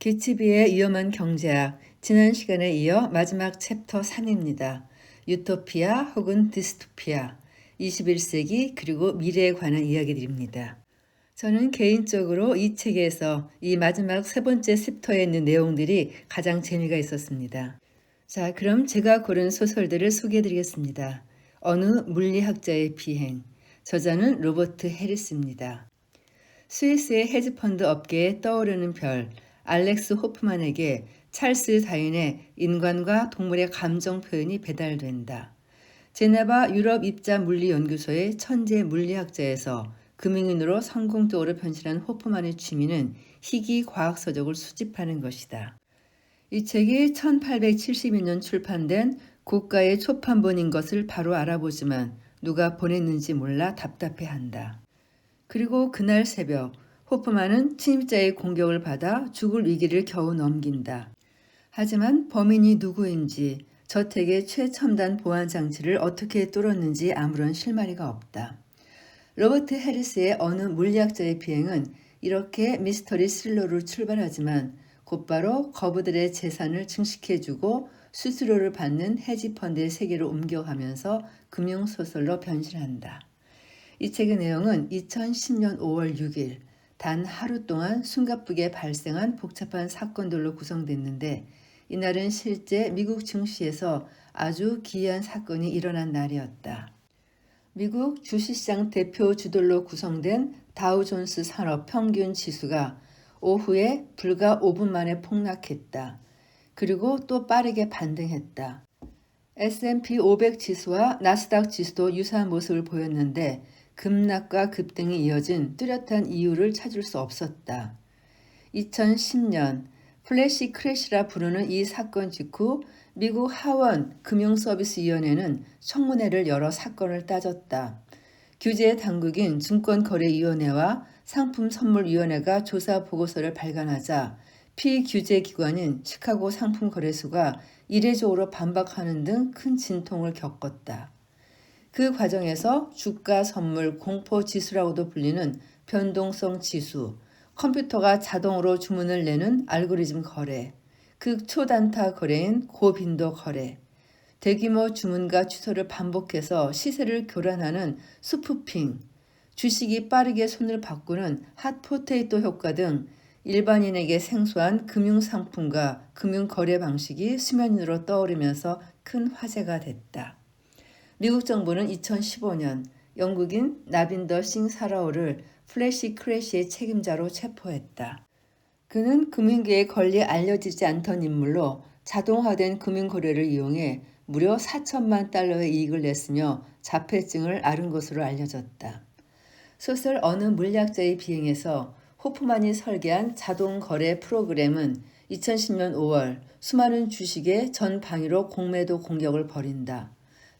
개츠비의 위험한 경제학, 지난 시간에 이어 마지막 챕터 3입니다. 유토피아 혹은 디스토피아, 21세기 그리고 미래에 관한 이야기들입니다. 저는 개인적으로 이 책에서 이 마지막 세 번째 챕터에 있는 내용들이 가장 재미가 있었습니다. 자, 그럼 제가 고른 소설들을 소개해 드리겠습니다. 어느 물리학자의 비행, 저자는 로버트 해리스입니다. 스위스의 헤지펀드 업계에 떠오르는 별, 알렉스 호프만에게 찰스 다윈의 인간과 동물의 감정 표현이 배달된다. 제네바 유럽입자물리연구소의 천재 물리학자에서 금융인으로 성공적으로 변신한 호프만의 취미는 희귀 과학서적을 수집하는 것이다. 이 책이 1872년 출판된 고가의 초판본인 것을 바로 알아보지만 누가 보냈는지 몰라 답답해한다. 그리고 그날 새벽 호프만은 침입자의 공격을 받아 죽을 위기를 겨우 넘긴다. 하지만 범인이 누구인지 저택의 최첨단 보안 장치를 어떻게 뚫었는지 아무런 실마리가 없다. 로버트 해리스의 어느 물리학자의 비행은 이렇게 미스터리 스릴러로 출발하지만 곧바로 거부들의 재산을 증식해주고 수수료를 받는 헤지펀드의 세계로 옮겨가면서 금융소설로 변신한다. 이 책의 내용은 2010년 5월 6일 단 하루 동안 숨가쁘게 발생한 복잡한 사건들로 구성됐는데 이날은 실제 미국 증시에서 아주 기이한 사건이 일어난 날이었다. 미국 주식시장 대표 주들로 구성된 다우존스 산업 평균 지수가 오후에 불과 5분 만에 폭락했다. 그리고 또 빠르게 반등했다. S&P 500 지수와 나스닥 지수도 유사한 모습을 보였는데 급락과 급등이 이어진 뚜렷한 이유를 찾을 수 없었다. 2010년 플래시 크래시라 부르는 이 사건 직후 미국 하원 금융서비스위원회는 청문회를 열어 사건을 따졌다. 규제 당국인 증권거래위원회와 상품선물위원회가 조사 보고서를 발간하자 피규제 기관인 시카고 상품거래소가 이례적으로 반박하는 등 큰 진통을 겪었다. 그 과정에서 주가 선물 공포 지수라고도 불리는 변동성 지수, 컴퓨터가 자동으로 주문을 내는 알고리즘 거래, 극초단타 거래인 고빈도 거래, 대규모 주문과 취소를 반복해서 시세를 교란하는 스푸핑, 주식이 빠르게 손을 바꾸는 핫포테이토 효과 등 일반인에게 생소한 금융상품과 금융거래 방식이 수면 위로 떠오르면서 큰 화제가 됐다. 미국 정부는 2015년 영국인 나빈더 싱 사라오를 플래시 크래시의 책임자로 체포했다. 그는 금융계에 걸리 알려지지 않던 인물로 자동화된 금융거래를 이용해 무려 4천만 달러의 이익을 냈으며 자폐증을 앓은 것으로 알려졌다. 소설 어느 물리학자의 비행에서 호프만이 설계한 자동거래 프로그램은 2010년 5월 수많은 주식의 전 방위로 공매도 공격을 벌인다.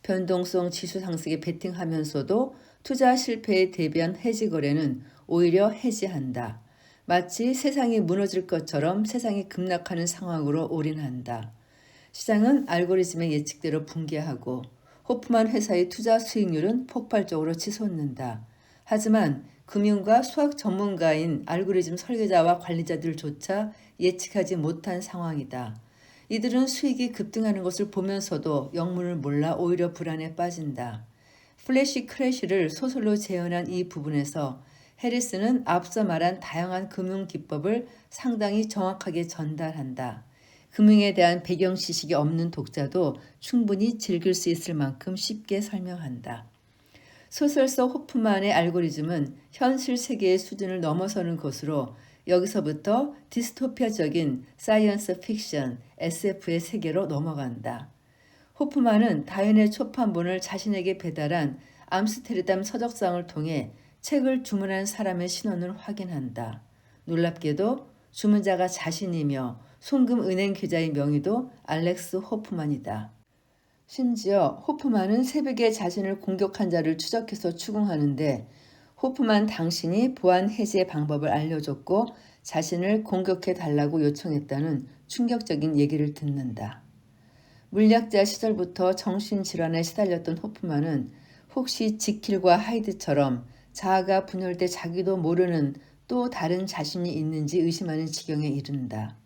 변동성 지수 상승에 베팅하면서도 투자 실패에 대비한 해지 거래는 오히려 해지한다. 마치 세상이 무너질 것처럼 세상이 급락하는 상황으로 올인한다. 시장은 알고리즘의 예측대로 붕괴하고 호프만 회사의 투자 수익률은 폭발적으로 치솟는다. 하지만 금융과 수학 전문가인 알고리즘 설계자와 관리자들조차 예측하지 못한 상황이다. 이들은 수익이 급등하는 것을 보면서도 영문을 몰라 오히려 불안에 빠진다. 플래시 크래시를 소설로 재현한 이 부분에서 해리스는 앞서 말한 다양한 금융 기법을 상당히 정확하게 전달한다. 금융에 대한 배경 지식이 없는 독자도 충분히 즐길 수 있을 만큼 쉽게 설명한다. 소설 속 호프만의 알고리즘은 현실 세계의 수준을 넘어서는 것으로 여기서부터 디스토피아적인 사이언스 픽션, SF의 세계로 넘어간다. 호프만은 다윈의 초판본을 자신에게 배달한 암스테르담 서적상을 통해 책을 주문한 사람의 신원을 확인한다. 놀랍게도 주문자가 자신이며 송금은행 계좌의 명의도 알렉스 호프만이다. 심지어 호프만은 새벽에 자신을 공격한 자를 추적해서 추궁하는데 호프만 당신이 보안 해제 방법을 알려줬고 자신을 공격해 달라고 요청했다는 충격적인 얘기를 듣는다. 물리학자 시절부터 정신질환에 시달렸던 호프만은 혹시 지킬과 하이드처럼 자아가 분열돼 자기도 모르는 또 다른 자신이 있는지 의심하는 지경에 이른다.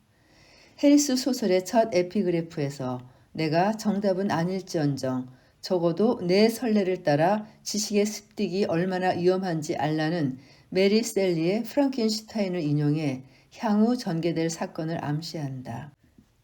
해리스 소설의 첫 에피그래프에서 내가 정답은 아닐지언정 적어도 내 선례를 따라 지식의 습득이 얼마나 위험한지 알라는 메리 셀리의 프랑켄슈타인을 인용해 향후 전개될 사건을 암시한다.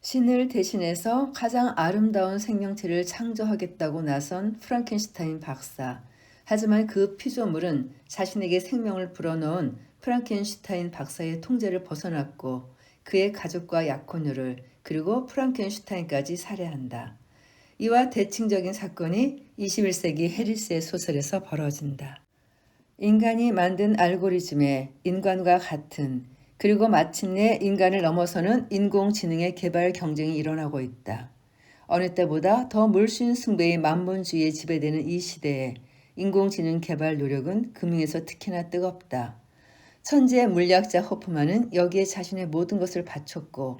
신을 대신해서 가장 아름다운 생명체를 창조하겠다고 나선 프랑켄슈타인 박사. 하지만 그 피조물은 자신에게 생명을 불어넣은 프랑켄슈타인 박사의 통제를 벗어났고 그의 가족과 약혼녀를 그리고 프랑켄슈타인까지 살해한다. 이와 대칭적인 사건이 21세기 해리스의 소설에서 벌어진다. 인간이 만든 알고리즘에 인간과 같은 그리고 마침내 인간을 넘어서는 인공지능의 개발 경쟁이 일어나고 있다. 어느 때보다 더 물씬승부의 만본주의에 지배되는 이 시대에 인공지능 개발 노력은 금융에서 특히나 뜨겁다. 천재 물리학자 호프만은 여기에 자신의 모든 것을 바쳤고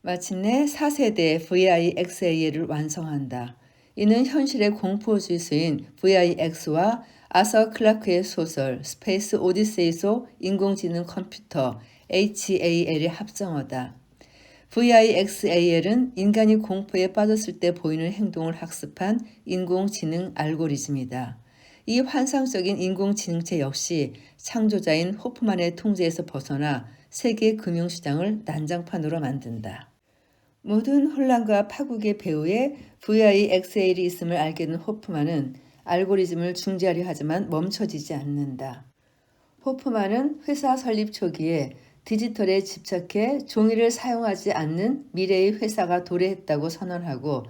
마침내 4세대 VIXA를 완성한다. 이는 현실의 공포지수인 VIX와 아서 클라크의 소설 스페이스 오디세이 속 인공지능 컴퓨터 HAL의 합성어다. VIXAL은 인간이 공포에 빠졌을 때 보이는 행동을 학습한 인공지능 알고리즘이다. 이 환상적인 인공지능체 역시 창조자인 호프만의 통제에서 벗어나 세계 금융시장을 난장판으로 만든다. 모든 혼란과 파국의 배후에 VIXAL이 있음을 알게 된 호프만은 알고리즘을 중지하려 하지만 멈춰지지 않는다. 호프만은 회사 설립 초기에 디지털에 집착해 종이를 사용하지 않는 미래의 회사가 도래했다고 선언하고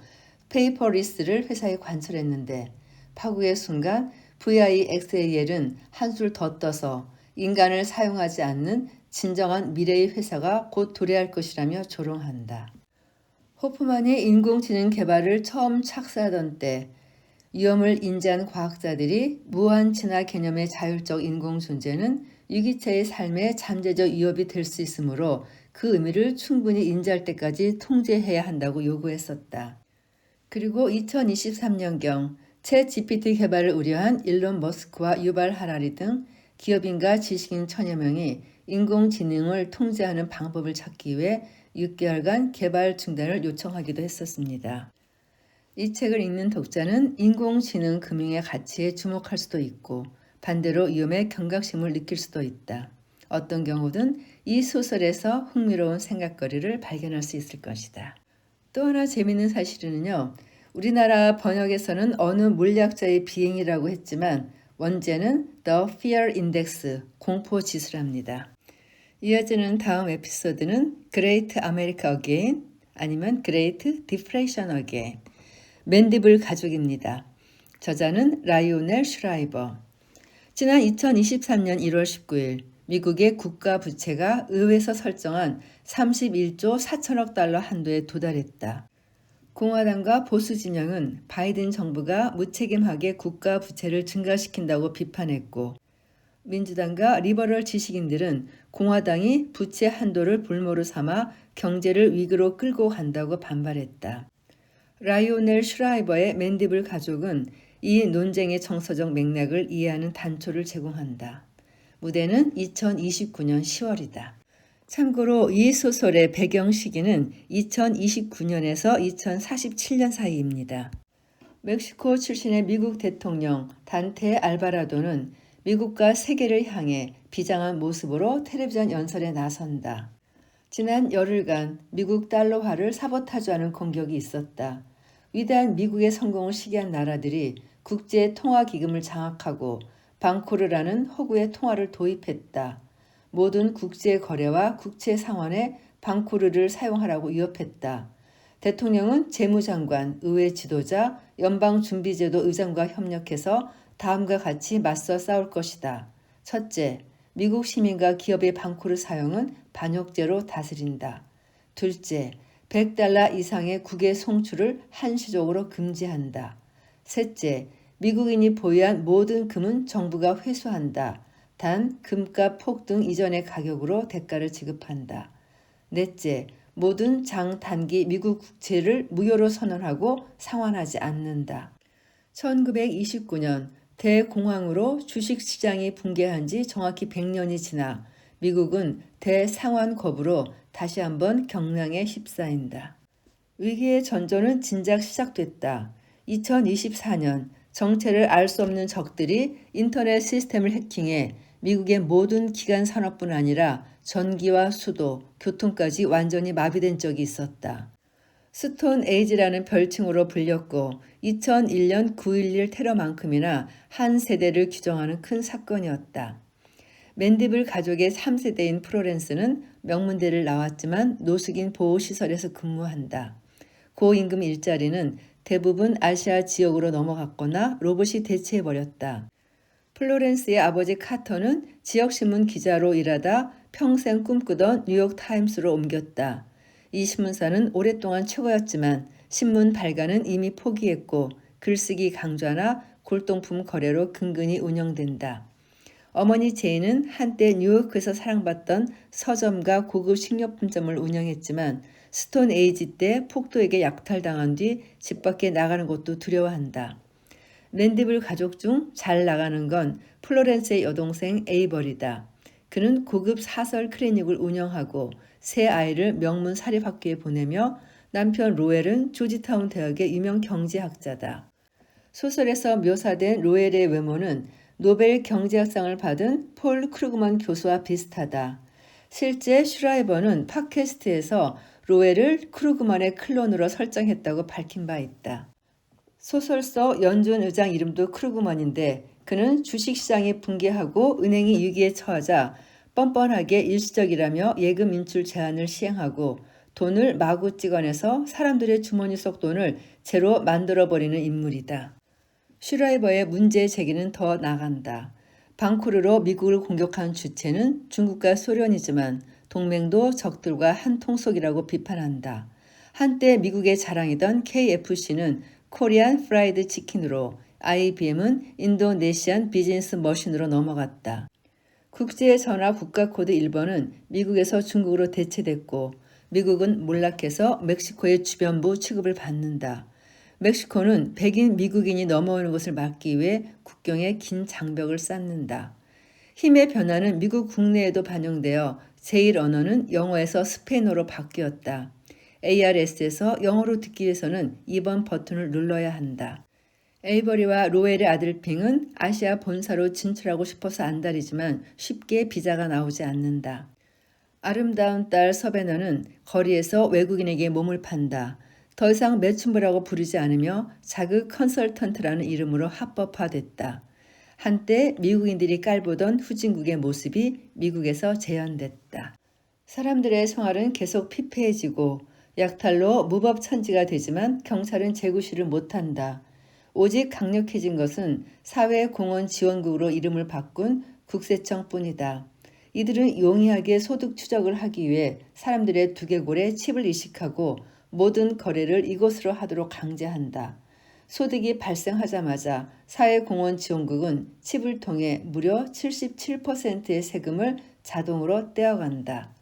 페이퍼리스를 회사에 관철했는데 파국의 순간 VIXAL은 한술 더 떠서 인간을 사용하지 않는 진정한 미래의 회사가 곧 도래할 것이라며 조롱한다. 호프만이 인공지능 개발을 처음 착사하던 때 위험을 인지한 과학자들이 무한 진화 개념의 자율적 인공 존재는 유기체의 삶에 잠재적 위협이 될 수 있으므로 그 의미를 충분히 인지할 때까지 통제해야 한다고 요구했었다. 그리고 2023년경 챗 GPT 개발을 우려한 일론 머스크와 유발 하라리 등 기업인과 지식인 천여 명이 인공지능을 통제하는 방법을 찾기 위해 6개월간 개발 중단을 요청하기도 했었습니다. 이 책을 읽는 독자는 인공지능 금융의 가치에 주목할 수도 있고 반대로 위험에 경각심을 느낄 수도 있다. 어떤 경우든 이 소설에서 흥미로운 생각거리를 발견할 수 있을 것이다. 또 하나 재미있는 사실은요. 우리나라 번역에서는 어느 물리학자의 비행이라고 했지만 원제는 The Fear Index, 공포지수랍니다. 이어지는 다음 에피소드는 Great America Again 아니면 Great Depression Again. 맨디블 가족입니다. 저자는 라이오넬 슈라이버. 지난 2023년 1월 19일 미국의 국가 부채가 의회에서 설정한 31조 4천억 달러 한도에 도달했다. 공화당과 보수 진영은 바이든 정부가 무책임하게 국가 부채를 증가시킨다고 비판했고 민주당과 리버럴 지식인들은 공화당이 부채 한도를 볼모로 삼아 경제를 위기로 끌고 간다고 반발했다. 라이오넬 슈라이버의 맨디블 가족은 이 논쟁의 정서적 맥락을 이해하는 단초를 제공한다. 무대는 2029년 10월이다. 참고로 이 소설의 배경 시기는 2029년에서 2047년 사이입니다. 멕시코 출신의 미국 대통령 단테 알바라도는 미국과 세계를 향해 비장한 모습으로 텔레비전 연설에 나선다. 지난 열흘간 미국 달러화를 사보타주하는 공격이 있었다. 위대한 미국의 성공을 시기한 나라들이 국제통화기금을 장악하고 방코르라는 허구의 통화를 도입했다. 모든 국제거래와 국제상원에 방코르를 사용하라고 위협했다. 대통령은 재무장관, 의회 지도자, 연방준비제도 의장과 협력해서 다음과 같이 맞서 싸울 것이다. 첫째, 미국 시민과 기업의 방코르 사용은 반역죄로 다스린다. 둘째, 100달러 이상의 국외 송출을 한시적으로 금지한다. 셋째, 미국인이 보유한 모든 금은 정부가 회수한다. 단 금값 폭등 이전의 가격으로 대가를 지급한다. 넷째, 모든 장단기 미국 국채를 무효로 선언하고 상환하지 않는다. 1929년 대공황으로 주식시장이 붕괴한 지 정확히 100년이 지나 미국은 대상환급으로 다시 한번 경랑에 휩싸인다. 위기의 전조는 진작 시작됐다. 2024년 정체를 알 수 없는 적들이 인터넷 시스템을 해킹해 미국의 모든 기간 산업뿐 아니라 전기와 수도, 교통까지 완전히 마비된 적이 있었다. 스톤 에이지라는 별칭으로 불렸고 2001년 9.11 테러만큼이나 한 세대를 규정하는 큰 사건이었다. 맨디블 가족의 3세대인 프로렌스는 명문대를 나왔지만 노숙인 보호시설에서 근무한다. 고임금 일자리는 대부분 아시아 지역으로 넘어갔거나 로봇이 대체해버렸다. 플로렌스의 아버지 카터는 지역신문 기자로 일하다 평생 꿈꾸던 뉴욕타임스로 옮겼다. 이 신문사는 오랫동안 최고였지만 신문 발간은 이미 포기했고 글쓰기 강좌나 골동품 거래로 근근히 운영된다. 어머니 제이는 한때 뉴욕에서 사랑받던 서점과 고급 식료품점을 운영했지만 스톤 에이지 때 폭도에게 약탈당한 뒤 집 밖에 나가는 것도 두려워한다. 맨디블 가족 중 잘 나가는 건 플로렌스의 여동생 에이버리다. 그는 고급 사설 클리닉을 운영하고 세 아이를 명문 사립학교에 보내며 남편 로엘은 조지타운 대학의 유명 경제학자다. 소설에서 묘사된 로엘의 외모는 노벨 경제학상을 받은 폴 크루그먼 교수와 비슷하다. 실제 슈라이버는 팟캐스트에서 로엘을 크루그먼의 클론으로 설정했다고 밝힌 바 있다. 소설서 연준 의장 이름도 크루그먼인데 그는 주식시장이 붕괴하고 은행이 위기에 처하자 뻔뻔하게 일시적이라며 예금 인출 제한을 시행하고 돈을 마구 찍어내서 사람들의 주머니 속 돈을 제로 만들어버리는 인물이다. 슈라이버의 문제 제기는 더 나간다. 방코르로 미국을 공격한 주체는 중국과 소련이지만 동맹도 적들과 한 통속이라고 비판한다. 한때 미국의 자랑이던 KFC는 코리안 프라이드 치킨으로 IBM은 인도네시안 비즈니스 머신으로 넘어갔다. 국제전화 국가코드 1번은 미국에서 중국으로 대체됐고 미국은 몰락해서 멕시코의 주변부 취급을 받는다. 멕시코는 백인 미국인이 넘어오는 것을 막기 위해 국경에 긴 장벽을 쌓는다. 힘의 변화는 미국 국내에도 반영되어 제1 언어는 영어에서 스페인어로 바뀌었다. ARS에서 영어로 듣기 위해서는 2번 버튼을 눌러야 한다. 에이버리와 로엘의 아들 핑은 아시아 본사로 진출하고 싶어서 안달이지만 쉽게 비자가 나오지 않는다. 아름다운 딸 서베너는 거리에서 외국인에게 몸을 판다. 더 이상 매춘부라고 부르지 않으며 자극 컨설턴트라는 이름으로 합법화됐다. 한때 미국인들이 깔보던 후진국의 모습이 미국에서 재현됐다. 사람들의 생활은 계속 피폐해지고 약탈로 무법천지가 되지만 경찰은 재구시를 못한다. 오직 강력해진 것은 사회공헌지원국으로 이름을 바꾼 국세청뿐이다. 이들은 용이하게 소득 추적을 하기 위해 사람들의 두개골에 칩을 이식하고 모든 거래를 이곳으로 하도록 강제한다. 소득이 발생하자마자 사회공헌지원국은 칩을 통해 무려 77%의 세금을 자동으로 떼어간다.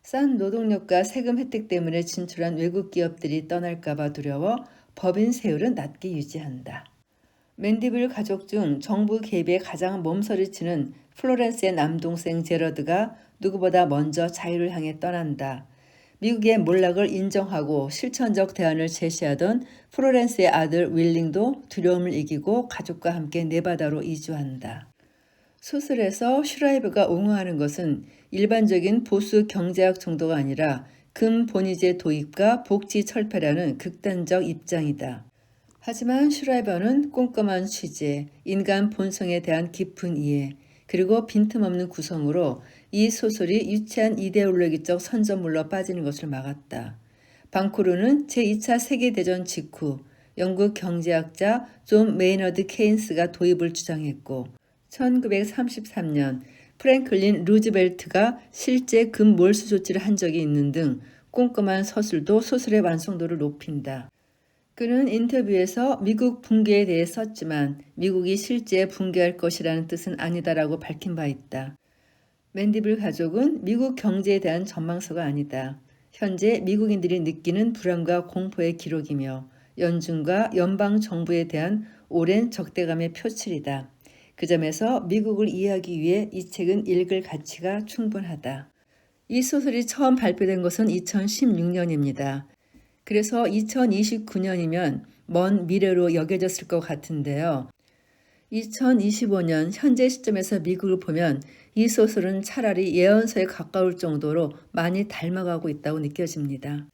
싼 노동력과 세금 혜택 때문에 진출한 외국 기업들이 떠날까봐 두려워 법인 세율은 낮게 유지한다. 맨디블 가족 중 정부 개입에 가장 몸서리치는 플로렌스의 남동생 제러드가 누구보다 먼저 자유를 향해 떠난다. 미국의 몰락을 인정하고 실천적 대안을 제시하던 플로렌스의 아들 윌링도 두려움을 이기고 가족과 함께 네바다로 이주한다. 소설에서 슈라이버가 옹호하는 것은 일반적인 보수 경제학 정도가 아니라 금본위제 도입과 복지 철폐라는 극단적 입장이다. 하지만 슈라이버는 꼼꼼한 취재, 인간 본성에 대한 깊은 이해, 그리고 빈틈없는 구성으로 이 소설이 유치한 이데올로기적 선전물로 빠지는 것을 막았다. 방코르는 제2차 세계대전 직후 영국 경제학자 존 메이너드 케인스가 도입을 주장했고 1933년 프랭클린 루즈벨트가 실제 금몰수 조치를 한 적이 있는 등 꼼꼼한 서술도 소설의 완성도를 높인다. 그는 인터뷰에서 미국 붕괴에 대해 썼지만 미국이 실제 붕괴할 것이라는 뜻은 아니다라고 밝힌 바 있다. 맨디블 가족은 미국 경제에 대한 전망서가 아니다. 현재 미국인들이 느끼는 불안과 공포의 기록이며 연준과 연방정부에 대한 오랜 적대감의 표출이다. 그 점에서 미국을 이해하기 위해 이 책은 읽을 가치가 충분하다. 이 소설이 처음 발표된 것은 2016년입니다. 그래서 2029년이면 먼 미래로 여겨졌을 것 같은데요. 2025년 현재 시점에서 미국을 보면 이 소설은 차라리 예언서에 가까울 정도로 많이 닮아가고 있다고 느껴집니다.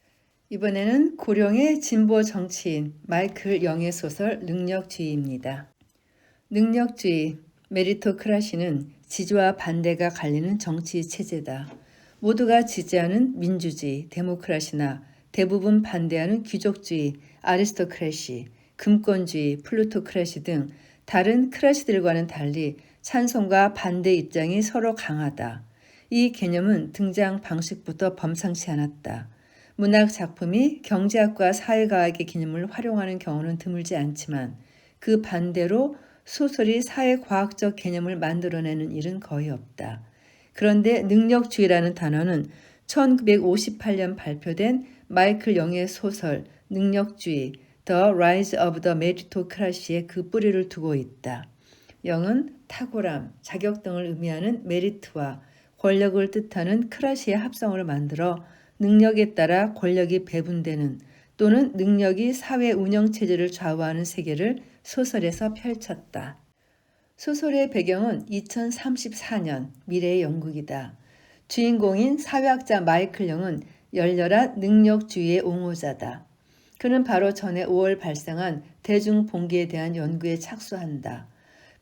이번에는 고령의 진보 정치인 마이클 영의 소설 능력주의입니다. 능력주의, 메리토크라시는 지지와 반대가 갈리는 정치 체제다. 모두가 지지하는 민주주의, 데모크라시나 대부분 반대하는 귀족주의, 아리스토크래시, 금권주의, 플루토크래시 등 다른 크라시들과는 달리 찬성과 반대 입장이 서로 강하다. 이 개념은 등장 방식부터 범상치 않았다. 문학 작품이 경제학과 사회과학의 개념을 활용하는 경우는 드물지 않지만 그 반대로 소설이 사회과학적 개념을 만들어내는 일은 거의 없다. 그런데 능력주의라는 단어는 1958년 발표된 마이클 영의 소설 능력주의 The Rise of the Meritocracy에 그 뿌리를 두고 있다. 영은 탁월함, 자격 등을 의미하는 메리트와 권력을 뜻하는 크라시의 합성을 만들어 능력에 따라 권력이 배분되는 또는 능력이 사회 운영 체제를 좌우하는 세계를 소설에서 펼쳤다. 소설의 배경은 2034년 미래의 영국이다. 주인공인 사회학자 마이클 영은 열렬한 능력주의의 옹호자다. 그는 바로 전해 5월 발생한 대중봉기에 대한 연구에 착수한다.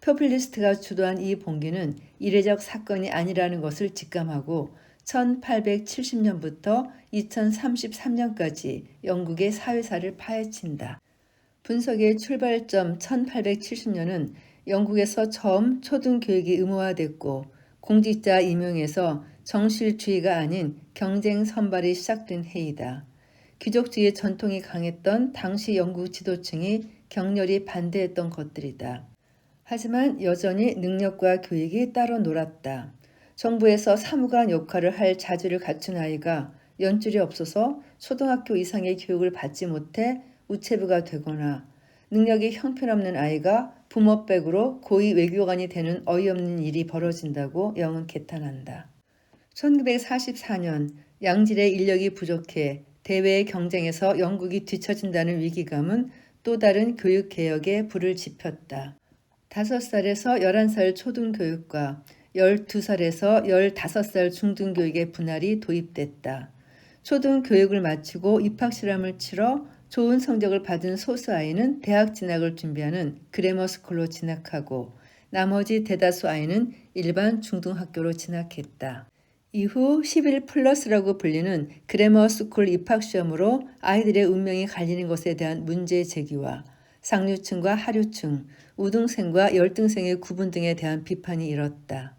포퓰리스트가 주도한 이 봉기는 이례적 사건이 아니라는 것을 직감하고 1870년부터 2033년까지 영국의 사회사를 파헤친다. 분석의 출발점 1870년은 영국에서 처음 초등교육이 의무화됐고 공직자 임용에서 정실주의가 아닌 경쟁 선발이 시작된 해이다. 귀족주의 전통이 강했던 당시 영국 지도층이 격렬히 반대했던 것들이다. 하지만 여전히 능력과 교육이 따로 놀았다. 정부에서 사무관 역할을 할 자질을 갖춘 아이가 연줄이 없어서 초등학교 이상의 교육을 받지 못해 우체부가 되거나 능력이 형편없는 아이가 부모백으로 고위 외교관이 되는 어이없는 일이 벌어진다고 영은 개탄한다. 1944년 양질의 인력이 부족해 대외의 경쟁에서 영국이 뒤처진다는 위기감은 또 다른 교육개혁에 불을 지폈다. 5살에서 11살 초등교육과 12살에서 15살 중등교육의 분할이 도입됐다. 초등교육을 마치고 입학실험을 치러 좋은 성적을 받은 소수 아이는 대학 진학을 준비하는 그래머스쿨로 진학하고 나머지 대다수 아이는 일반 중등학교로 진학했다. 이후 11플러스라고 불리는 그래머스쿨 입학시험으로 아이들의 운명이 갈리는 것에 대한 문제 제기와 상류층과 하류층, 우등생과 열등생의 구분 등에 대한 비판이 일었다.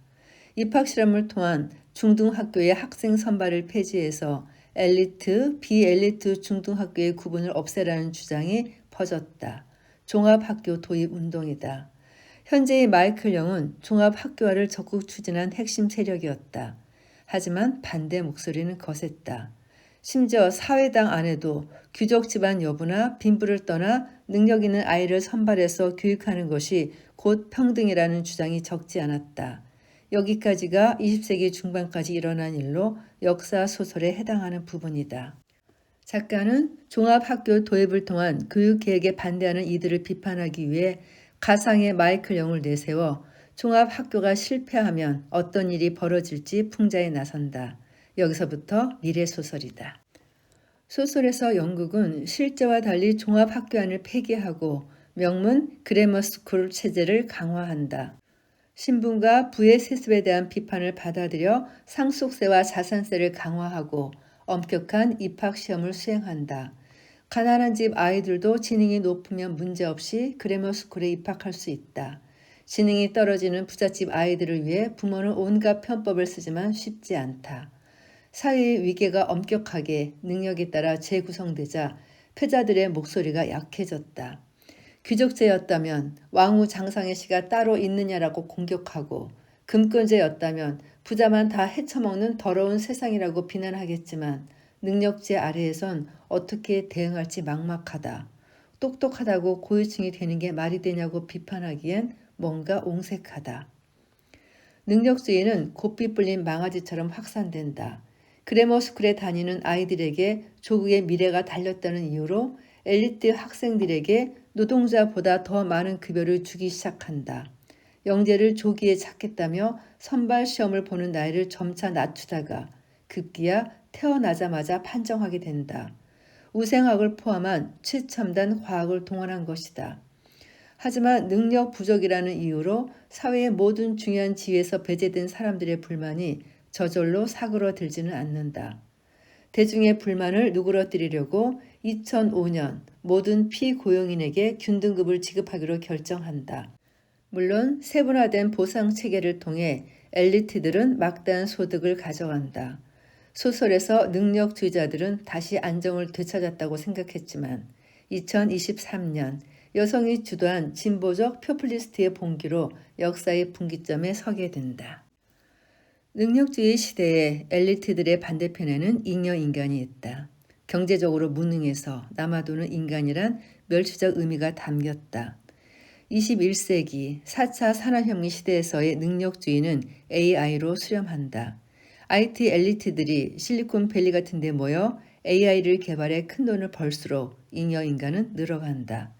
입학실험을 통한 중등학교의 학생 선발을 폐지해서 엘리트, 비엘리트 중등학교의 구분을 없애라는 주장이 퍼졌다. 종합학교 도입 운동이다. 현재의 마이클 영은 종합학교화를 적극 추진한 핵심 세력이었다. 하지만 반대 목소리는 거셌다. 심지어 사회당 안에도 귀족 집안 여부나 빈부를 떠나 능력 있는 아이를 선발해서 교육하는 것이 곧 평등이라는 주장이 적지 않았다. 여기까지가 20세기 중반까지 일어난 일로 역사 소설에 해당하는 부분이다. 작가는 종합학교 도입을 통한 교육개혁에 반대하는 이들을 비판하기 위해 가상의 마이클 영을 내세워 종합학교가 실패하면 어떤 일이 벌어질지 풍자에 나선다. 여기서부터 미래소설이다. 소설에서 영국은 실제와 달리 종합학교안을 폐기하고 명문 그래머스쿨 체제를 강화한다. 신분과 부의 세습에 대한 비판을 받아들여 상속세와 자산세를 강화하고 엄격한 입학시험을 수행한다. 가난한 집 아이들도 지능이 높으면 문제없이 그래머스쿨에 입학할 수 있다. 지능이 떨어지는 부잣집 아이들을 위해 부모는 온갖 편법을 쓰지만 쉽지 않다. 사회의 위계가 엄격하게 능력에 따라 재구성되자 패자들의 목소리가 약해졌다. 귀족제였다면 왕후 장상의 씨가 따로 있느냐라고 공격하고 금권제였다면 부자만 다 헤쳐먹는 더러운 세상이라고 비난하겠지만 능력제 아래에선 어떻게 대응할지 막막하다. 똑똑하다고 고위층이 되는 게 말이 되냐고 비판하기엔 뭔가 옹색하다. 능력주의는 고삐 뿔린 망아지처럼 확산된다. 그래머스쿨에 다니는 아이들에게 조국의 미래가 달렸다는 이유로 엘리트 학생들에게 노동자보다 더 많은 급여를 주기 시작한다. 영재를 조기에 찾겠다며 선발 시험을 보는 나이를 점차 낮추다가 급기야 태어나자마자 판정하게 된다. 우생학을 포함한 최첨단 과학을 동원한 것이다. 하지만 능력 부족이라는 이유로 사회의 모든 중요한 지위에서 배제된 사람들의 불만이 저절로 사그러들지는 않는다. 대중의 불만을 누그러뜨리려고 2005년 모든 피고용인에게 균등급을 지급하기로 결정한다. 물론 세분화된 보상 체계를 통해 엘리트들은 막대한 소득을 가져간다. 소설에서 능력주의자들은 다시 안정을 되찾았다고 생각했지만 2023년 여성이 주도한 진보적 포퓰리스트의 봉기로 역사의 분기점에 서게 된다. 능력주의 시대에 엘리트들의 반대편에는 잉여인간이 있다. 경제적으로 무능해서 남아도는 인간이란 멸치적 의미가 담겼다. 21세기 4차 산업혁명 시대에서의 능력주의는 AI로 수렴한다. IT 엘리트들이 실리콘밸리 같은 데 모여 AI를 개발해 큰돈을 벌수록 잉여인간은 늘어간다.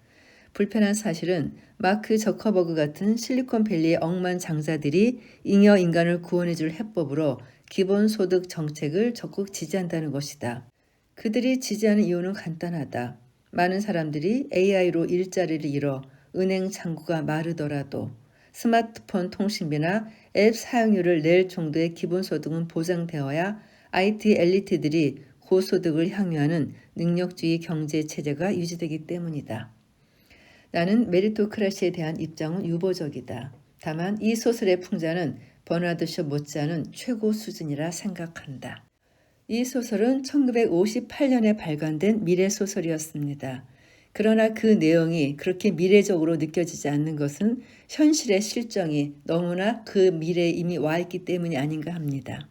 불편한 사실은 마크 저커버그 같은 실리콘밸리의 억만장자들이 잉여 인간을 구원해줄 해법으로 기본소득 정책을 적극 지지한다는 것이다. 그들이 지지하는 이유는 간단하다. 많은 사람들이 AI로 일자리를 잃어 은행 창구가 마르더라도 스마트폰 통신비나 앱 사용료를 낼 정도의 기본소득은 보장되어야 IT 엘리트들이 고소득을 향유하는 능력주의 경제체제가 유지되기 때문이다. 나는 메리토크라시에 대한 입장은 유보적이다. 다만 이 소설의 풍자는 버나드 쇼 못지않은 최고 수준이라 생각한다. 이 소설은 1958년에 발간된 미래소설이었습니다. 그러나 그 내용이 그렇게 미래적으로 느껴지지 않는 것은 현실의 실정이 너무나 그 미래에 이미 와 있기 때문이 아닌가 합니다.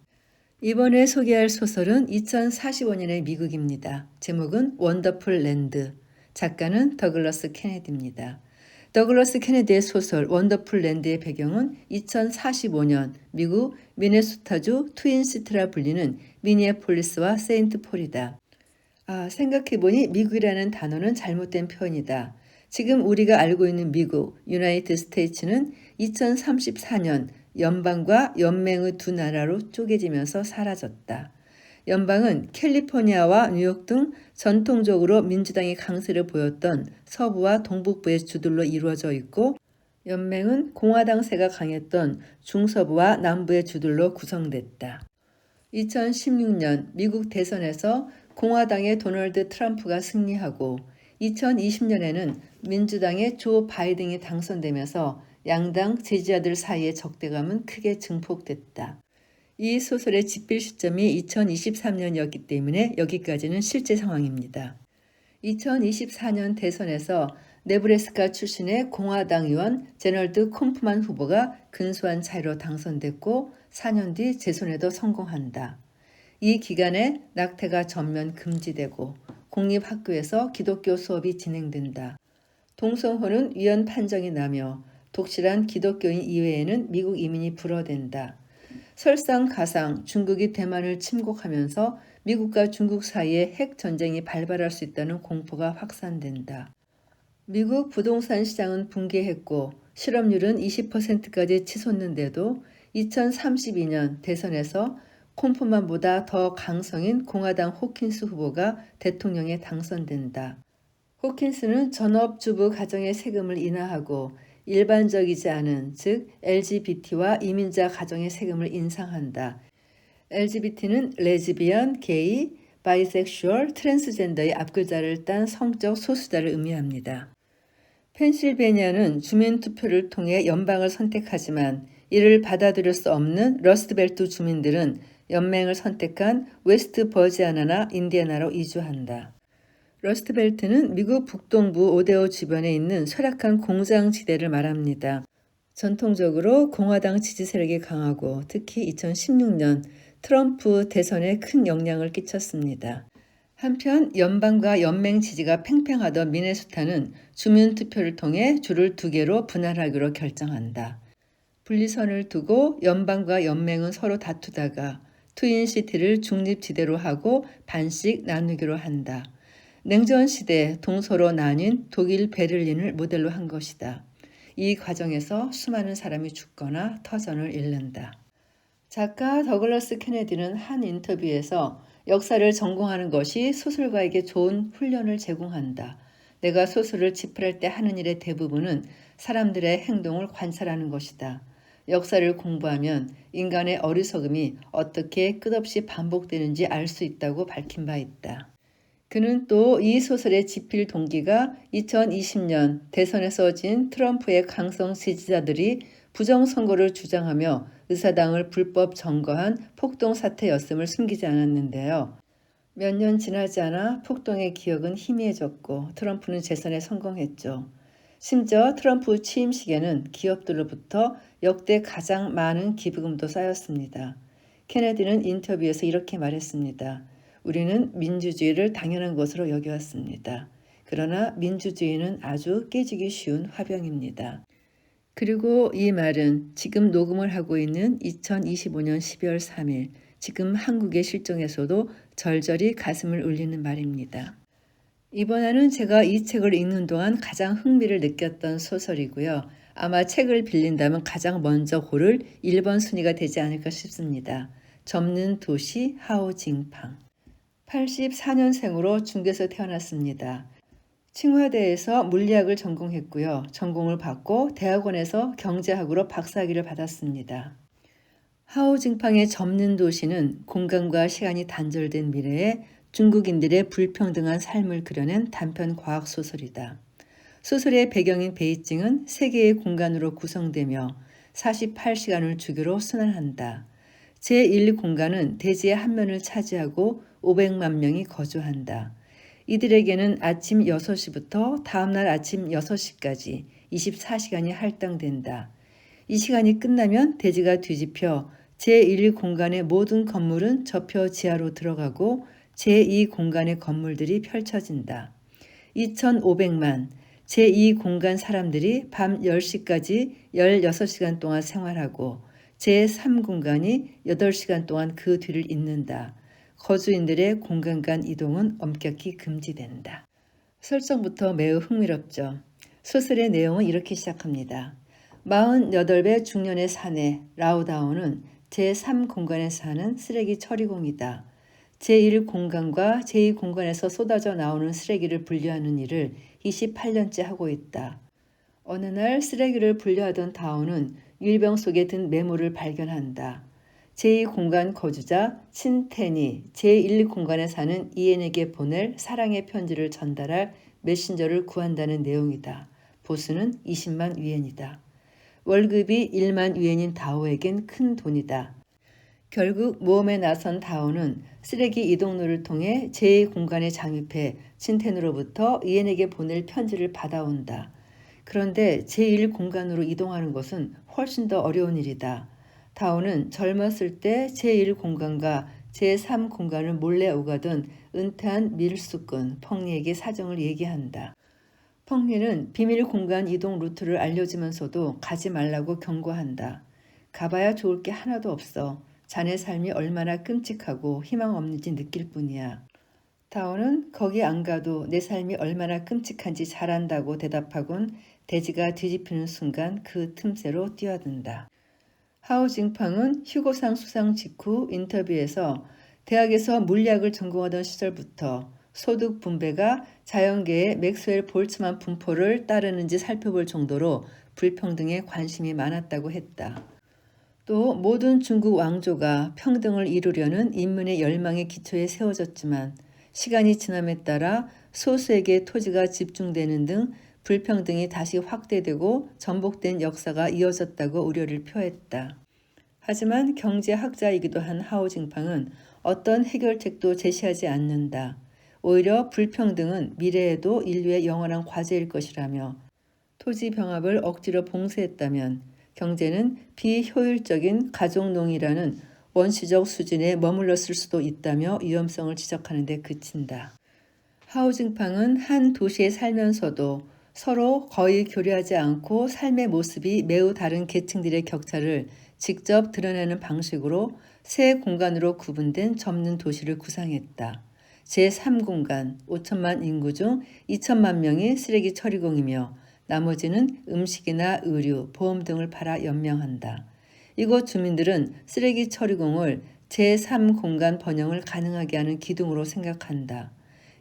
이번에 소개할 소설은 2045년의 미국입니다. 제목은 원더풀 랜드. 작가는 더글러스 케네디입니다. 더글러스 케네디의 소설 원더풀 랜드의 배경은 2045년 미국 미네소타주 트윈시티라 불리는 미니애폴리스와 세인트폴이다. 생각해보니 미국이라는 단어는 잘못된 표현이다. 지금 우리가 알고 있는 미국, 유나이티드 스테이츠는 2034년 연방과 연맹의 두 나라로 쪼개지면서 사라졌다. 연방은 캘리포니아와 뉴욕 등 전통적으로 민주당이 강세를 보였던 서부와 동북부의 주들로 이루어져 있고 연맹은 공화당세가 강했던 중서부와 남부의 주들로 구성됐다. 2016년 미국 대선에서 공화당의 도널드 트럼프가 승리하고 2020년에는 민주당의 조 바이든이 당선되면서 양당 지지자들 사이의 적대감은 크게 증폭됐다. 이 소설의 집필 시점이 2023년이었기 때문에 여기까지는 실제 상황입니다. 2024년 대선에서 네브래스카 출신의 공화당 의원 제널드 콤프만 후보가 근소한 차이로 당선됐고 4년 뒤 재선에도 성공한다. 이 기간에 낙태가 전면 금지되고 공립학교에서 기독교 수업이 진행된다. 동성혼은 위헌 판정이 나며 독실한 기독교인 이외에는 미국 이민이 불어댄다. 설상가상 중국이 대만을 침공하면서 미국과 중국 사이에 핵 전쟁이 발발할 수 있다는 공포가 확산된다. 미국 부동산 시장은 붕괴했고 실업률은 20%까지 치솟는데도 2032년 대선에서 콤프만보다 더 강성인 공화당 호킨스 후보가 대통령에 당선된다. 호킨스는 전업주부 가정의 세금을 인하하고 일반적이지 않은 즉 LGBT와 이민자 가정의 세금을 인상한다. LGBT는 레즈비언, 게이, 바이섹슈얼, 트랜스젠더의 앞글자를 딴 성적 소수자를 의미합니다. 펜실베니아는 주민투표를 통해 연방을 선택하지만 이를 받아들일 수 없는 러스트벨트 주민들은 연맹을 선택한 웨스트 버지아나나 인디애나로 이주한다. 러스트벨트는 미국 북동부 오데오 주변에 있는 쇠락한 공장지대를 말합니다. 전통적으로 공화당 지지 세력이 강하고 특히 2016년 트럼프 대선에 큰 영향을 끼쳤습니다. 한편 연방과 연맹 지지가 팽팽하던 미네소타는 주민투표를 통해 주를 2개로 분할하기로 결정한다. 분리선을 두고 연방과 연맹은 서로 다투다가 트윈시티를 중립지대로 하고 반씩 나누기로 한다. 냉전 시대 동서로 나뉜 독일 베를린을 모델로 한 것이다. 이 과정에서 수많은 사람이 죽거나 터전을 잃는다. 작가 더글러스 케네디는 한 인터뷰에서 역사를 전공하는 것이 소설가에게 좋은 훈련을 제공한다. 내가 소설을 집필할 때 하는 일의 대부분은 사람들의 행동을 관찰하는 것이다. 역사를 공부하면 인간의 어리석음이 어떻게 끝없이 반복되는지 알 수 있다고 밝힌 바 있다. 그는 또 이 소설의 집필 동기가 2020년 대선에서 진 트럼프의 강성 지지자들이 부정선거를 주장하며 의사당을 불법 점거한 폭동 사태였음을 숨기지 않았는데요. 몇 년 지나지 않아 폭동의 기억은 희미해졌고 트럼프는 재선에 성공했죠. 심지어 트럼프 취임식에는 기업들로부터 역대 가장 많은 기부금도 쌓였습니다. 케네디는 인터뷰에서 이렇게 말했습니다. 우리는 민주주의를 당연한 것으로 여겨왔습니다. 그러나 민주주의는 아주 깨지기 쉬운 화병입니다. 그리고 이 말은 지금 녹음을 하고 있는 2025년 12월 3일, 지금 한국의 실정에서도 절절히 가슴을 울리는 말입니다. 이번에는 제가 이 책을 읽는 동안 가장 흥미를 느꼈던 소설이고요. 아마 책을 빌린다면 가장 먼저 고를 1번 순위가 되지 않을까 싶습니다. 접는 도시 하오징팡. 84년생으로 중국에서 태어났습니다. 칭화대에서 물리학을 전공했고요. 전공을 받고 대학원에서 경제학으로 박사학위를 받았습니다. 하오징팡의 접는 도시는 공간과 시간이 단절된 미래에 중국인들의 불평등한 삶을 그려낸 단편 과학 소설이다. 소설의 배경인 베이징은 세 개의 공간으로 구성되며 48시간을 주기로 순환한다. 제1공간은 대지의 한 면을 차지하고 500만 명이 거주한다. 이들에게는 아침 6시부터 다음날 아침 6시까지 24시간이 할당된다. 이 시간이 끝나면 대지가 뒤집혀 제1공간의 모든 건물은 접혀 지하로 들어가고 제2공간의 건물들이 펼쳐진다. 2500만 제2공간 사람들이 밤 10시까지 16시간 동안 생활하고 제3공간이 8시간 동안 그 뒤를 잇는다. 거주인들의 공간 간 이동은 엄격히 금지된다. 설정부터 매우 흥미롭죠. 소설의 내용은 이렇게 시작합니다. 48배 중년의 사내 라우다오는 제3공간에 사는 쓰레기 처리공이다. 제1공간과 제2공간에서 쏟아져 나오는 쓰레기를 분리하는 일을 28년째 하고 있다. 어느 날 쓰레기를 분리하던 다오는 유리병 속에 든 메모를 발견한다. 제2공간 거주자 친텐이 제1공간에 사는 이엔에게 보낼 사랑의 편지를 전달할 메신저를 구한다는 내용이다. 보수는 20만 위엔이다. 월급이 1만 위엔인 다오에겐 큰 돈이다. 결국 모험에 나선 다오는 쓰레기 이동로를 통해 제2공간에 잠입해 친텐으로부터 이엔에게 보낼 편지를 받아온다. 그런데 제1공간으로 이동하는 것은 훨씬 더 어려운 일이다. 다오는 젊었을 때 제1공간과 제3공간을 몰래 오가던 은퇴한 밀수꾼 펑리에게 사정을 얘기한다. 펑리는 비밀 공간 이동 루트를 알려주면서도 가지 말라고 경고한다. 가봐야 좋을 게 하나도 없어. 자네 삶이 얼마나 끔찍하고 희망 없는지 느낄 뿐이야. 다오는 거기 안 가도 내 삶이 얼마나 끔찍한지 잘 안다고 대답하곤 대지가 뒤집히는 순간 그 틈새로 뛰어든다. 하오징팡은 휴고상 수상 직후 인터뷰에서 대학에서 물리학을 전공하던 시절부터 소득 분배가 자연계의 맥스웰 볼츠만 분포를 따르는지 살펴볼 정도로 불평등에 관심이 많았다고 했다. 또 모든 중국 왕조가 평등을 이루려는 인민의 열망의 기초에 세워졌지만 시간이 지남에 따라 소수에게 토지가 집중되는 등 불평등이 다시 확대되고 전복된 역사가 이어졌다고 우려를 표했다. 하지만 경제학자이기도 한 하오징팡은 어떤 해결책도 제시하지 않는다. 오히려 불평등은 미래에도 인류의 영원한 과제일 것이라며 토지 병합을 억지로 봉쇄했다면 경제는 비효율적인 가족농이라는 원시적 수준에 머물렀을 수도 있다며 위험성을 지적하는 데 그친다. 하우징팡은 한 도시에 살면서도 서로 거의 교류하지 않고 삶의 모습이 매우 다른 계층들의 격차를 직접 드러내는 방식으로 세 공간으로 구분된 접는 도시를 구상했다. 제3공간 5천만 인구 중 2천만 명이 쓰레기 처리공이며 나머지는 음식이나 의류, 보험 등을 팔아 연명한다. 이곳 주민들은 쓰레기 처리공을 제3공간 번영을 가능하게 하는 기둥으로 생각한다.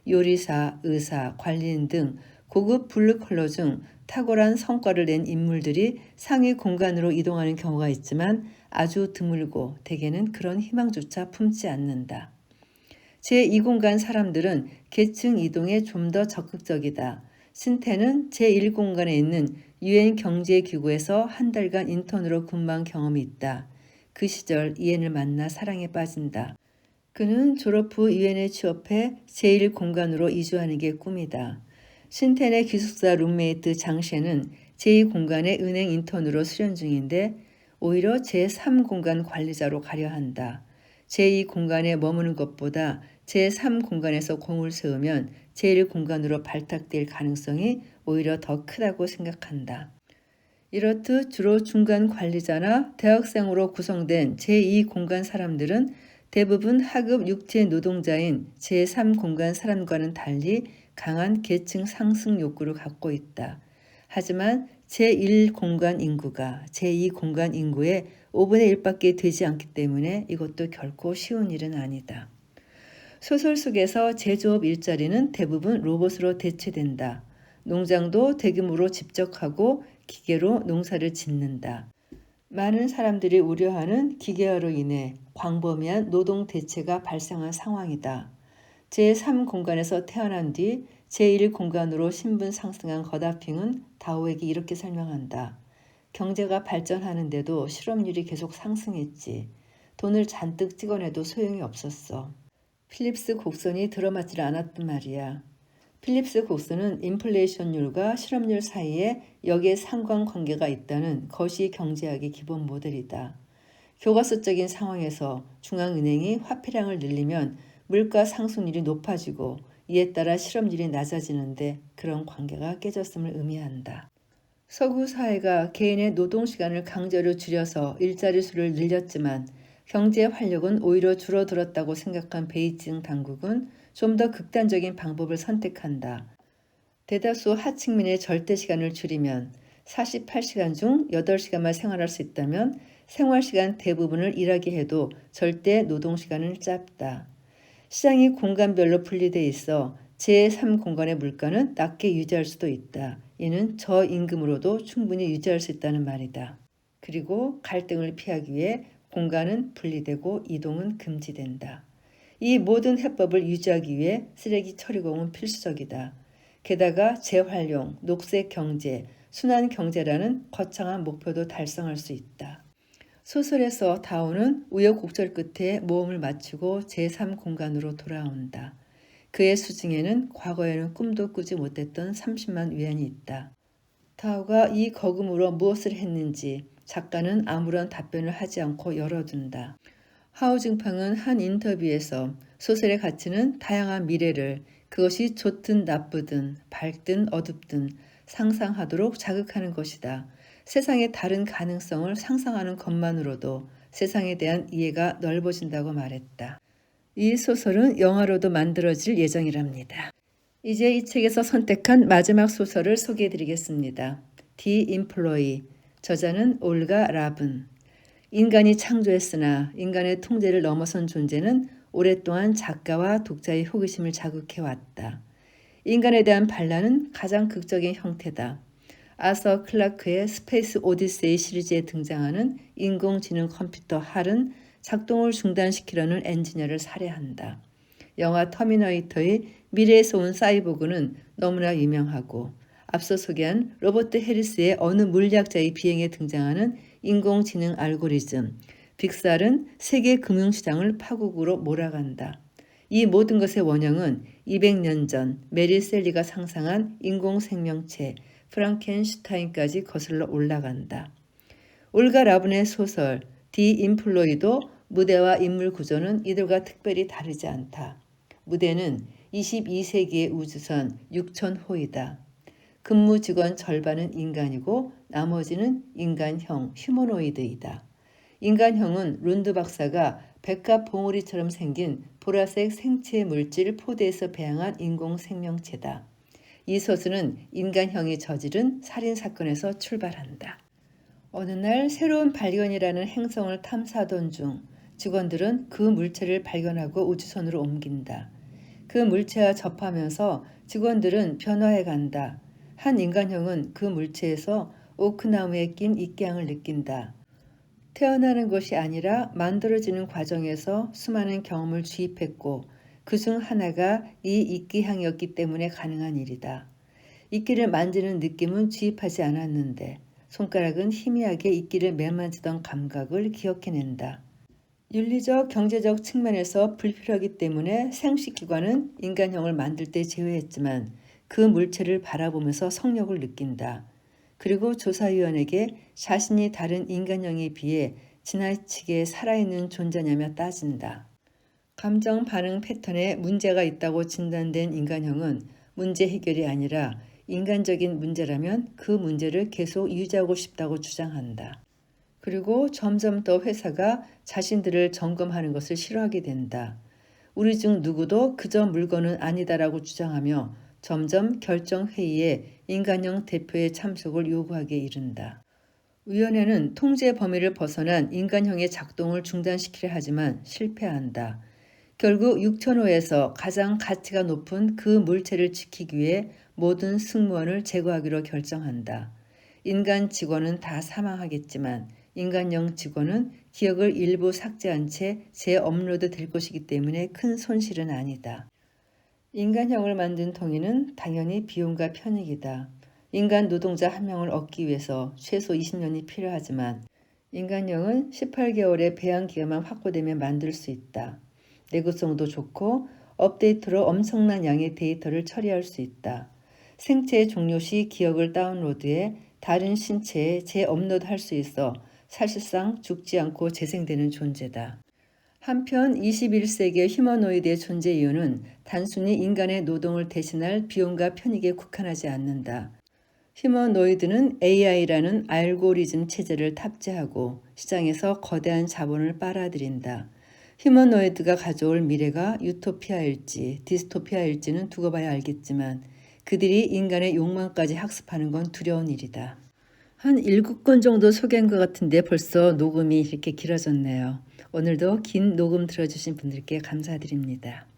요리사, 의사, 관리인 등 고급 블루컬러 중 탁월한 성과를 낸 인물들이 상위 공간으로 이동하는 경우가 있지만 아주 드물고 대개는 그런 희망조차 품지 않는다. 제2공간 사람들은 계층 이동에 좀 더 적극적이다. 신태는 제1공간에 있는 유엔 경제기구에서 한 달간 인턴으로 근무한 경험이 있다. 그 시절 이엔을 만나 사랑에 빠진다. 그는 졸업 후 유엔에 취업해 제1공간으로 이주하는 게 꿈이다. 신텐의 기숙사 룸메이트 장셰는 제2공간의 은행 인턴으로 수련 중인데 오히려 제3공간 관리자로 가려 한다. 제2공간에 머무는 것보다 제3공간에서 공을 세우면 제1공간으로 발탁될 가능성이 오히려 더 크다고 생각한다. 이렇듯 주로 중간 관리자나 대학생으로 구성된 제2공간 사람들은 대부분 하급 육체 노동자인 제3공간 사람과는 달리 강한 계층 상승 욕구를 갖고 있다. 하지만 제1공간 인구가 제2공간 인구의 5분의 1밖에 되지 않기 때문에 이것도 결코 쉬운 일은 아니다. 소설 속에서 제조업 일자리는 대부분 로봇으로 대체된다. 농장도 대규모로 집적하고 기계로 농사를 짓는다. 많은 사람들이 우려하는 기계화로 인해 광범위한 노동 대체가 발생한 상황이다. 제3공간에서 태어난 뒤 제1공간으로 신분 상승한 거다핑은 다오에게 이렇게 설명한다. 경제가 발전하는데도 실업률이 계속 상승했지. 돈을 잔뜩 찍어내도 소용이 없었어. 필립스 곡선이 들어맞질 않았단 말이야. 필립스 곡선은 인플레이션율과 실업률 사이에 역의 상관관계가 있다는 거시 경제학의 기본 모델이다. 교과서적인 상황에서 중앙은행이 화폐량을 늘리면 물가 상승률이 높아지고 이에 따라 실업률이 낮아지는데 그런 관계가 깨졌음을 의미한다. 서구 사회가 개인의 노동시간을 강제로 줄여서 일자리 수를 늘렸지만 경제 활력은 오히려 줄어들었다고 생각한 베이징 당국은 좀 더 극단적인 방법을 선택한다. 대다수 하층민의 절대 시간을 줄이면 48시간 중 8시간만 생활할 수 있다면 생활시간 대부분을 일하게 해도 절대 노동시간은 짧다. 시장이 공간별로 분리돼 있어 제3공간의 물가는 낮게 유지할 수도 있다. 이는 저임금으로도 충분히 유지할 수 있다는 말이다. 그리고 갈등을 피하기 위해 공간은 분리되고 이동은 금지된다. 이 모든 해법을 유지하기 위해 쓰레기 처리공은 필수적이다. 게다가 재활용, 녹색 경제, 순환 경제라는 거창한 목표도 달성할 수 있다. 소설에서 다오는 우여곡절 끝에 모험을 마치고 제3공간으로 돌아온다. 그의 수중에는 과거에는 꿈도 꾸지 못했던 30만 위안이 있다. 다오가 이 거금으로 무엇을 했는지 작가는 아무런 답변을 하지 않고 열어둔다. 하오징팡은 한 인터뷰에서 소설의 가치는 다양한 미래를 그것이 좋든 나쁘든 밝든 어둡든 상상하도록 자극하는 것이다. 세상의 다른 가능성을 상상하는 것만으로도 세상에 대한 이해가 넓어진다고 말했다. 이 소설은 영화로도 만들어질 예정이랍니다. 이제 이 책에서 선택한 마지막 소설을 소개해드리겠습니다. 디 임플로이, 저자는 올가 라븐. 인간이 창조했으나 인간의 통제를 넘어선 존재는 오랫동안 작가와 독자의 호기심을 자극해왔다. 인간에 대한 반란은 가장 극적인 형태다. 아서 클라크의 스페이스 오디세이 시리즈에 등장하는 인공지능 컴퓨터 할은 작동을 중단시키려는 엔지니어를 살해한다. 영화 터미네이터의 미래에서 온 사이보그는 너무나 유명하고 앞서 소개한 로버트 해리스의 어느 물리학자의 비행에 등장하는 인공지능 알고리즘, 빅살은 세계 금융시장을 파국으로 몰아간다. 이 모든 것의 원형은 200년 전 메리 셀리가 상상한 인공생명체 프랑켄슈타인까지 거슬러 올라간다. 올가 라븐의 소설 디 임플로이도 무대와 인물 구조는 이들과 특별히 다르지 않다. 무대는 22세기의 우주선 6,000호이다. 근무 직원 절반은 인간이고 나머지는 인간형 휴머노이드이다. 인간형은 룬드 박사가 백합 봉우리처럼 생긴 보라색 생체 물질 포대에서 배양한 인공 생명체다. 이 소설은 인간형이 저지른 살인사건에서 출발한다. 어느 날 새로운 발견이라는 행성을 탐사하던 중 직원들은 그 물체를 발견하고 우주선으로 옮긴다. 그 물체와 접하면서 직원들은 변화해 간다. 한 인간형은 그 물체에서 오크나무에 낀 이끼향을 느낀다. 태어나는 것이 아니라 만들어지는 과정에서 수많은 경험을 주입했고 그중 하나가 이 이끼향이었기 때문에 가능한 일이다. 이끼를 만지는 느낌은 주입하지 않았는데 손가락은 희미하게 이끼를 매만지던 감각을 기억해낸다. 윤리적, 경제적 측면에서 불필요하기 때문에 생식기관은 인간형을 만들 때 제외했지만 그 물체를 바라보면서 성욕을 느낀다. 그리고 조사위원에게 자신이 다른 인간형에 비해 지나치게 살아있는 존재냐며 따진다. 감정 반응 패턴에 문제가 있다고 진단된 인간형은 문제 해결이 아니라 인간적인 문제라면 그 문제를 계속 유지하고 싶다고 주장한다. 그리고 점점 더 회사가 자신들을 점검하는 것을 싫어하게 된다. 우리 중 누구도 그저 물건은 아니다라고 주장하며 점점 결정회의에 인간형 대표의 참석을 요구하게 이른다. 위원회는 통제 범위를 벗어난 인간형의 작동을 중단시키려 하지만 실패한다. 결국 6,000호에서 가장 가치가 높은 그 물체를 지키기 위해 모든 승무원을 제거하기로 결정한다. 인간 직원은 다 사망하겠지만 인간형 직원은 기억을 일부 삭제한 채 재업로드 될 것이기 때문에 큰 손실은 아니다. 인간형을 만든 통일은 당연히 비용과 편익이다. 인간 노동자 한 명을 얻기 위해서 최소 20년이 필요하지만 인간형은 18개월의 배양 기간만 확보되면 만들 수 있다. 내구성도 좋고 업데이트로 엄청난 양의 데이터를 처리할 수 있다. 생체 종료 시 기억을 다운로드해 다른 신체에 재업로드할 수 있어 사실상 죽지 않고 재생되는 존재다. 한편 21세기의 휴머노이드의 존재 이유는 단순히 인간의 노동을 대신할 비용과 편익에 국한하지 않는다. 휴머노이드는 AI라는 알고리즘 체제를 탑재하고 시장에서 거대한 자본을 빨아들인다. 휴머노이드가 가져올 미래가 유토피아일지 디스토피아일지는 두고 봐야 알겠지만 그들이 인간의 욕망까지 학습하는 건 두려운 일이다. 한 7권 정도 소개한 것 같은데 벌써 녹음이 이렇게 길어졌네요. 오늘도 긴 녹음 들어주신 분들께 감사드립니다.